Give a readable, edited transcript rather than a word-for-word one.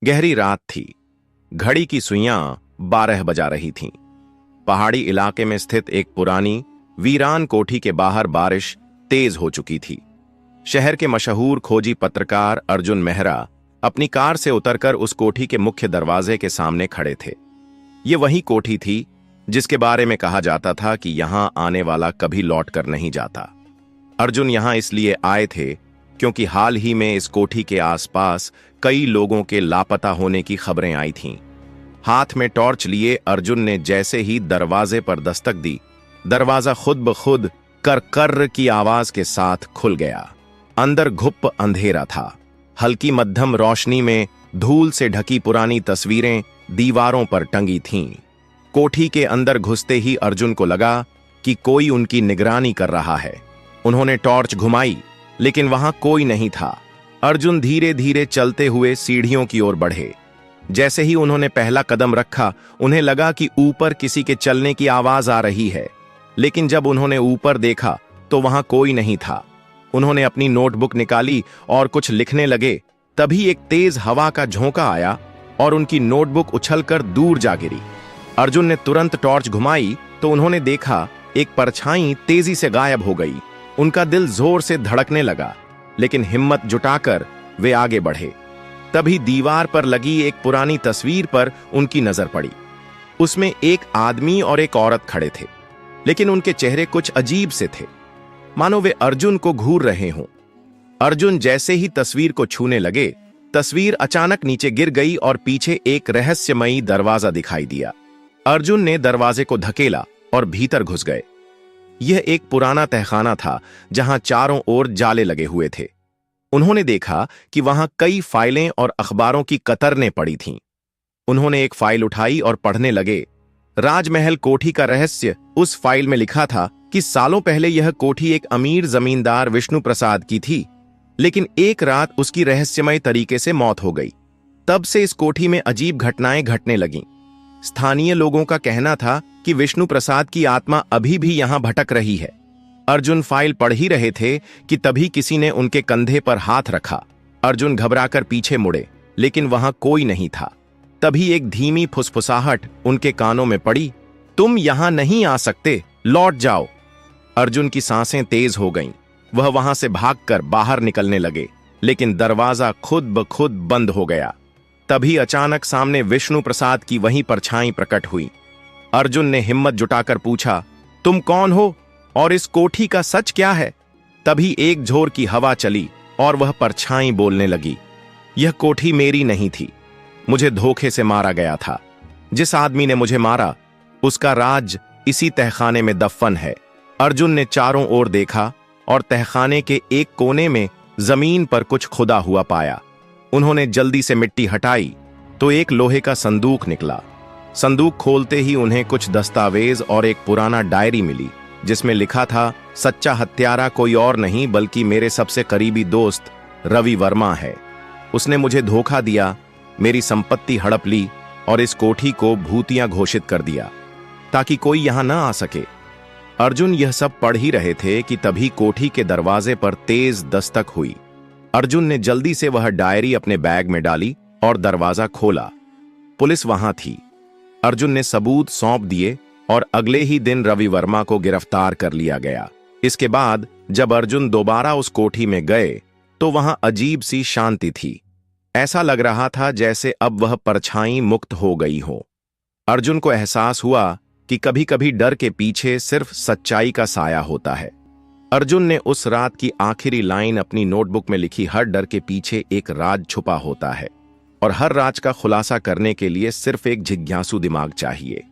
गहरी रात थी। घड़ी की सुइयां 12 बजा रही थीं। पहाड़ी इलाके में स्थित एक पुरानी वीरान कोठी के बाहर बारिश तेज हो चुकी थी। शहर के मशहूर खोजी पत्रकार अर्जुन मेहरा अपनी कार से उतरकर उस कोठी के मुख्य दरवाजे के सामने खड़े थे। ये वही कोठी थी जिसके बारे में कहा जाता था कि यहां आने वाला कभी लौट कर नहीं जाता। अर्जुन यहां इसलिए आए थे क्योंकि हाल ही में इस कोठी के आसपास कई लोगों के लापता होने की खबरें आई थीं। हाथ में टॉर्च लिए अर्जुन ने जैसे ही दरवाजे पर दस्तक दी, दरवाजा खुद ब खुद कर कर्र की आवाज के साथ खुल गया। अंदर घुप अंधेरा था। हल्की मध्यम रोशनी में धूल से ढकी पुरानी तस्वीरें दीवारों पर टंगी थीं। कोठी के अंदर घुसते ही अर्जुन को लगा कि कोई उनकी निगरानी कर रहा है। उन्होंने टॉर्च घुमाई, लेकिन वहां कोई नहीं था। अर्जुन धीरे धीरे चलते हुए सीढ़ियों की ओर बढ़े। जैसे ही उन्होंने पहला कदम रखा, उन्हें लगा कि ऊपर किसी के चलने की आवाज आ रही है, लेकिन जब उन्होंने ऊपर देखा तो वहां कोई नहीं था। उन्होंने अपनी नोटबुक निकाली और कुछ लिखने लगे। तभी एक तेज हवा का झोंका आया और उनकी नोटबुक उछलकर दूर जा गिरी। अर्जुन ने तुरंत टॉर्च घुमाई तो उन्होंने देखा एक परछाई तेजी से गायब हो गई। उनका दिल जोर से धड़कने लगा, लेकिन हिम्मत जुटाकर वे आगे बढ़े। तभी दीवार पर लगी एक पुरानी तस्वीर पर उनकी नजर पड़ी। उसमें एक आदमी और एक औरत खड़े थे, लेकिन उनके चेहरे कुछ अजीब से थे, मानो वे अर्जुन को घूर रहे हों। अर्जुन जैसे ही तस्वीर को छूने लगे, तस्वीर अचानक नीचे गिर गई और पीछे एक रहस्यमयी दरवाजा दिखाई दिया। अर्जुन ने दरवाजे को धकेला और भीतर घुस गए। यह एक पुराना तहखाना था जहां चारों ओर जाले लगे हुए थे। उन्होंने देखा कि वहां कई फाइलें और अखबारों की कतरनें पड़ी थीं। उन्होंने एक फाइल उठाई और पढ़ने लगे। राजमहल कोठी का रहस्य उस फाइल में लिखा था कि सालों पहले यह कोठी एक अमीर जमींदार विष्णु प्रसाद की थी, लेकिन एक रात उसकी रहस्यमय तरीके से मौत हो गई। तब से इस कोठी में अजीब घटनाएं घटने लगीं। स्थानीय लोगों का कहना था कि विष्णु प्रसाद की आत्मा अभी भी यहां भटक रही है। अर्जुन फाइल पढ़ ही रहे थे कि तभी किसी ने उनके कंधे पर हाथ रखा। अर्जुन घबराकर पीछे मुड़े, लेकिन वहां कोई नहीं था। तभी एक धीमी फुसफुसाहट उनके कानों में पड़ी, तुम यहां नहीं आ सकते, लौट जाओ। अर्जुन की सांसें तेज हो गईं। वह वहां से भागकर बाहर निकलने लगे, लेकिन दरवाजा खुद ब खुद बंद हो गया। तभी अचानक सामने विष्णु प्रसाद की वही परछाई प्रकट हुई। अर्जुन ने हिम्मत जुटाकर पूछा, तुम कौन हो और इस कोठी का सच क्या है? तभी एक झोर की हवा चली और वह परछाई बोलने लगी, यह कोठी मेरी नहीं थी, मुझे धोखे से मारा गया था। जिस आदमी ने मुझे मारा, उसका राज इसी तहखाने में दफन है। अर्जुन ने चारों ओर देखा और तहखाने के एक कोने में जमीन पर कुछ खुदा हुआ पाया। उन्होंने जल्दी से मिट्टी हटाई तो एक लोहे का संदूक निकला। संदूक खोलते ही उन्हें कुछ दस्तावेज और एक पुराना डायरी मिली, जिसमें लिखा था, सच्चा हत्यारा कोई और नहीं बल्कि मेरे सबसे करीबी दोस्त रवि वर्मा है। उसने मुझे धोखा दिया, मेरी संपत्ति हड़प ली और इस कोठी को भूतिया घोषित कर दिया ताकि कोई यहां न आ सके। अर्जुन यह सब पढ़ ही रहे थे कि तभी कोठी के दरवाजे पर तेज दस्तक हुई। अर्जुन ने जल्दी से वह डायरी अपने बैग में डाली और दरवाजा खोला। पुलिस वहां थी। अर्जुन ने सबूत सौंप दिए और अगले ही दिन रवि वर्मा को गिरफ्तार कर लिया गया। इसके बाद जब अर्जुन दोबारा उस कोठी में गए तो वहां अजीब सी शांति थी। ऐसा लग रहा था जैसे अब वह परछाई मुक्त हो गई हो। अर्जुन को एहसास हुआ कि कभी कभी डर के पीछे सिर्फ सच्चाई का साया होता है। अर्जुन ने उस रात की आखिरी लाइन अपनी नोटबुक में लिखी, हर डर के पीछे एक राज छुपा होता है और हर राज का खुलासा करने के लिए सिर्फ एक जिज्ञासु दिमाग चाहिए।